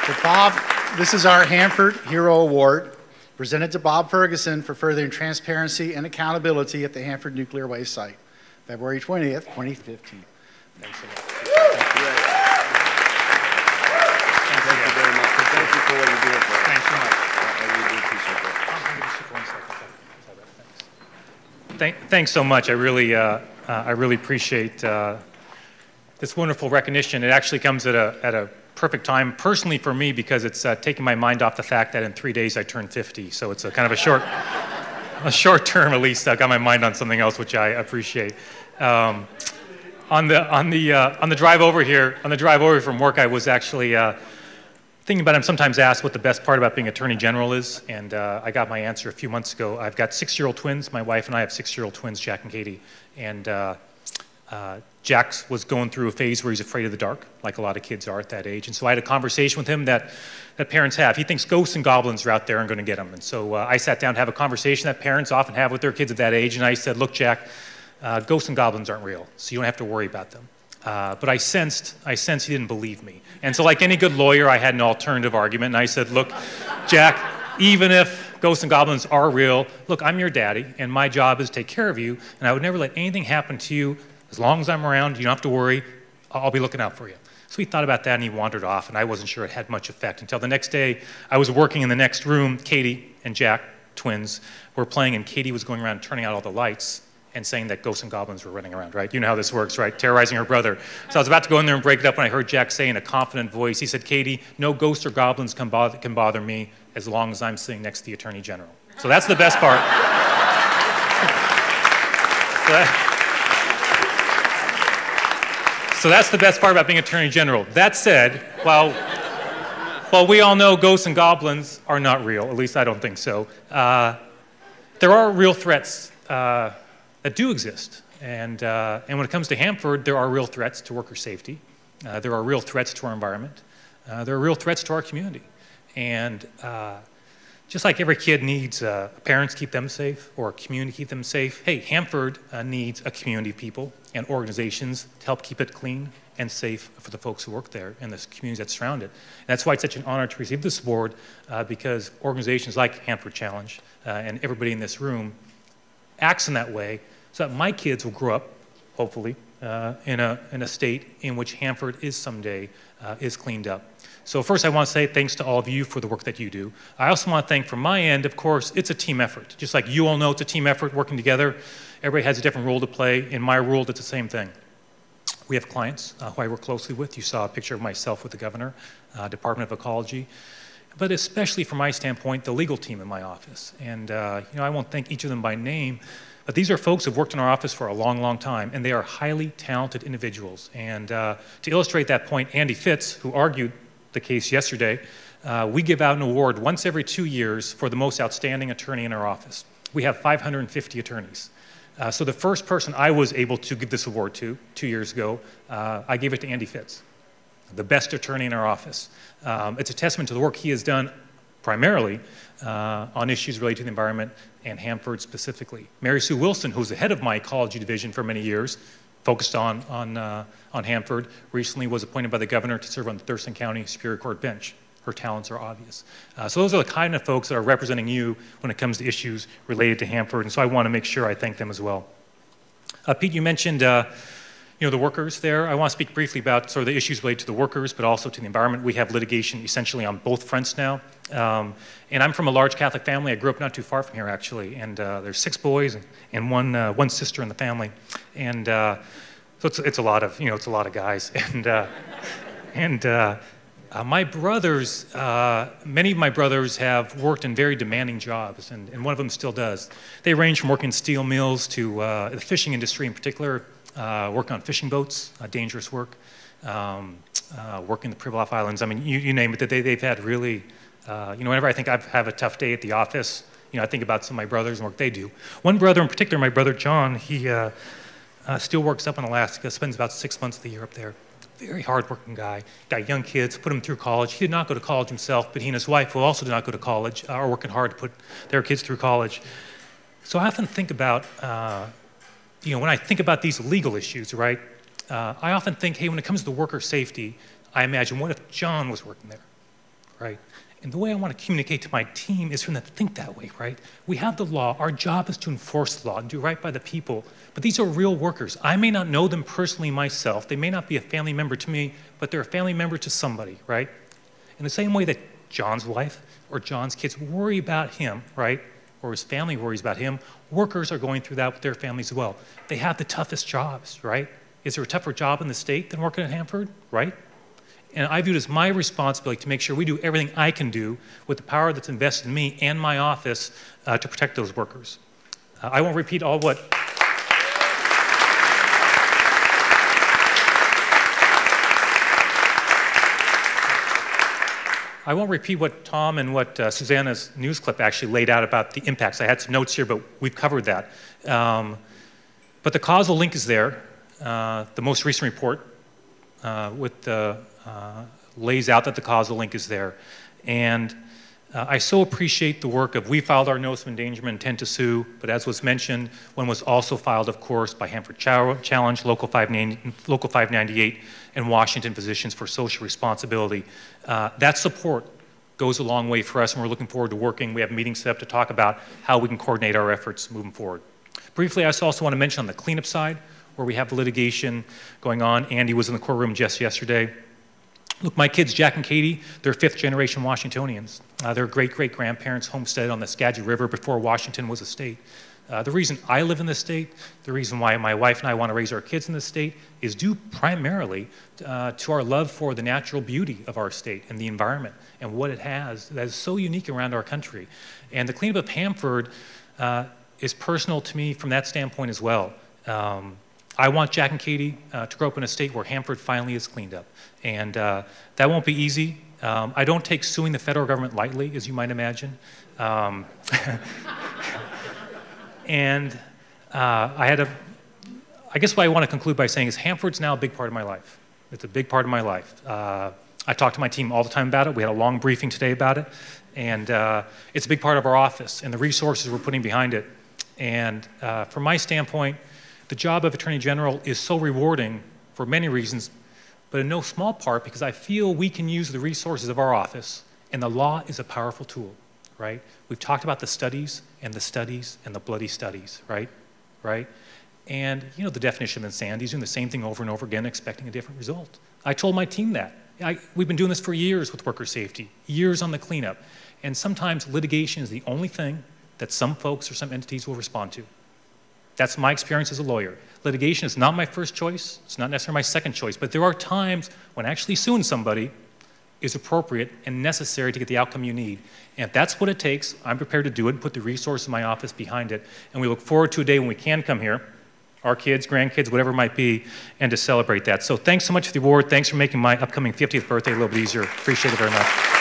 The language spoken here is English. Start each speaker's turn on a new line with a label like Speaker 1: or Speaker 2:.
Speaker 1: But Bob, this is our Hanford Hero Award, presented to Bob Ferguson for furthering transparency and accountability at the Hanford Nuclear Waste Site, February 20th, 2015. Thanks a lot.
Speaker 2: Thank you very much. Thank you for what you're doing for us.
Speaker 1: Thanks so much.
Speaker 2: I really appreciate that.
Speaker 3: Thanks so much. I really appreciate this wonderful recognition. It actually comes at a perfect time, personally for me, because it's taking my mind off the fact that in 3 days I turn 50. So it's a kind of a short term at least. I got my mind on something else, which I appreciate. On the drive over here, from work, I was actually thinking about it. I'm sometimes asked what the best part about being Attorney General is, and I got my answer a few months ago. I've got 6-year-old twins. My wife and I have 6-year-old twins, Jack and Katie, and Jack was going through a phase where he's afraid of the dark, like a lot of kids are at that age. And so I had a conversation with him that parents have. He thinks ghosts and goblins are out there and going to get him. And so I sat down to have a conversation that parents often have with their kids at that age. And I said, look, Jack, ghosts and goblins aren't real, so you don't have to worry about them. But I sensed he didn't believe me. And so like any good lawyer, I had an alternative argument. And I said, look, Jack, even if ghosts and goblins are real, look, I'm your daddy, and my job is to take care of you. And I would never let anything happen to you. As long as I'm around, you don't have to worry. I'll be looking out for you. So he thought about that and he wandered off, and I wasn't sure it had much effect until the next day. I was working in the next room. Katie and Jack, twins, were playing, and Katie was going around turning out all the lights and saying that ghosts and goblins were running around, right? You know how this works, right? Terrorizing her brother. So I was about to go in there and break it up when I heard Jack say in a confident voice, he said, Katie, no ghosts or goblins can bother me as long as I'm sitting next to the Attorney General. So that's the best part. So that's the best part about being Attorney General. That said, while we all know ghosts and goblins are not real, at least I don't think so, there are real threats that do exist. And when it comes to Hanford, there are real threats to worker safety. There are real threats to our environment. There are real threats to our community. And just like every kid needs parents keep them safe or a community keep them safe, hey, Hanford needs a community of people and organizations to help keep it clean and safe for the folks who work there and the communities that surround it. And that's why it's such an honor to receive this award, because organizations like Hanford Challenge and everybody in this room acts in that way so that my kids will grow up, hopefully, in a state in which Hanford is someday is cleaned up. So first I want to say thanks to all of you for the work that you do. I also want to thank from my end, of course, it's a team effort. Just like you all know it's a team effort working together. Everybody has a different role to play. In my world, it's the same thing. We have clients who I work closely with. You saw a picture of myself with the governor, Department of Ecology. But especially from my standpoint, the legal team in my office. And I won't thank each of them by name, but these are folks who have worked in our office for a long, long time, and they are highly talented individuals. And to illustrate that point, Andy Fitz, who argued the case yesterday, we give out an award once every 2 years for the most outstanding attorney in our office. We have 550 attorneys. So the first person I was able to give this award to 2 years ago, I gave it to Andy Fitz, the best attorney in our office. It's a testament to the work he has done primarily on issues related to the environment and Hanford specifically. Mary Sue Wilson, who's the head of my ecology division for many years, focused on Hanford, recently was appointed by the governor to serve on the Thurston County Superior Court bench. Her talents are obvious. So those are the kind of folks that are representing you when it comes to issues related to Hanford, and so I want to make sure I thank them as well. Pete, you mentioned the workers there. I want to speak briefly about sort of the issues related to the workers, but also to the environment. We have litigation essentially on both fronts now. And I'm from a large Catholic family. I grew up not too far from here, actually. And there's 6 boys and one sister in the family. And so it's a lot of, it's a lot of guys. And my brothers, many of my brothers have worked in very demanding jobs, and one of them still does. They range from working in steel mills to the fishing industry in particular, working on fishing boats, dangerous work, working the Pribilof Islands. I mean, you name it, they've had really, whenever I think I have a tough day at the office, I think about some of my brothers and work they do. One brother in particular, my brother John, he still works up in Alaska, spends about 6 months of the year up there. Very hard-working guy, got young kids, put him through college. He did not go to college himself, but he and his wife, who also did not go to college, are working hard to put their kids through college. So I often think about, when I think about these legal issues, right, I often think, hey, when it comes to worker safety, I imagine, what if John was working there? right? And the way I want to communicate to my team is for them to think that way, right? We have the law. Our job is to enforce the law and do right by the people. But these are real workers. I may not know them personally myself. They may not be a family member to me, but they're a family member to somebody, right? In the same way that John's wife or John's kids worry about him, right? Or his family worries about him, workers are going through that with their families as well. They have the toughest jobs, right? Is there a tougher job in the state than working at Hanford, right? And I view it as my responsibility to make sure we do everything I can do with the power that's invested in me and my office to protect those workers. I won't repeat all what... I won't repeat what Tom and what Susanna's news clip actually laid out about the impacts. I had some notes here, but we've covered that. But the causal link is there. The most recent report lays out that the causal link is there. And I so appreciate the work of, we filed our notice of endangerment intent to sue, but as was mentioned, one was also filed, of course, by Hanford Challenge, Local 598, and Washington Physicians for Social Responsibility. That support goes a long way for us, and we're looking forward to working. We have meetings set up to talk about how we can coordinate our efforts moving forward. Briefly, I also want to mention on the cleanup side, where we have the litigation going on. Andy was in the courtroom just yesterday. Look, my kids, Jack and Katie, they're fifth-generation Washingtonians. Their great-great-grandparents homesteaded on the Skagit River before Washington was a state. The reason I live in this state, the reason why my wife and I want to raise our kids in this state is due primarily to our love for the natural beauty of our state and the environment and what it has that is so unique around our country. And the cleanup of Hanford is personal to me from that standpoint as well. I want Jack and Katie to grow up in a state where Hanford finally is cleaned up. And that won't be easy. I don't take suing the federal government lightly, as you might imagine. And I guess what I want to conclude by saying is Hanford's now a big part of my life. It's a big part of my life. I talk to my team all the time about it. We had a long briefing today about it. And it's a big part of our office and the resources we're putting behind it. And from my standpoint, the job of Attorney General is so rewarding for many reasons, but in no small part because I feel we can use the resources of our office, and the law is a powerful tool, right? We've talked about the studies and the bloody studies, right? And you know the definition of insanity is doing the same thing over and over again, expecting a different result. I told my team that. We've been doing this for years with worker safety, years on the cleanup, and sometimes litigation is the only thing that some folks or some entities will respond to. That's my experience as a lawyer. Litigation is not my first choice. It's not necessarily my second choice. But there are times when actually suing somebody is appropriate and necessary to get the outcome you need. And if that's what it takes, I'm prepared to do it and put the resources in my office behind it. And we look forward to a day when we can come here, our kids, grandkids, whatever it might be, and to celebrate that. So thanks so much for the award. Thanks for making my upcoming 50th birthday a little bit easier. Appreciate it very much.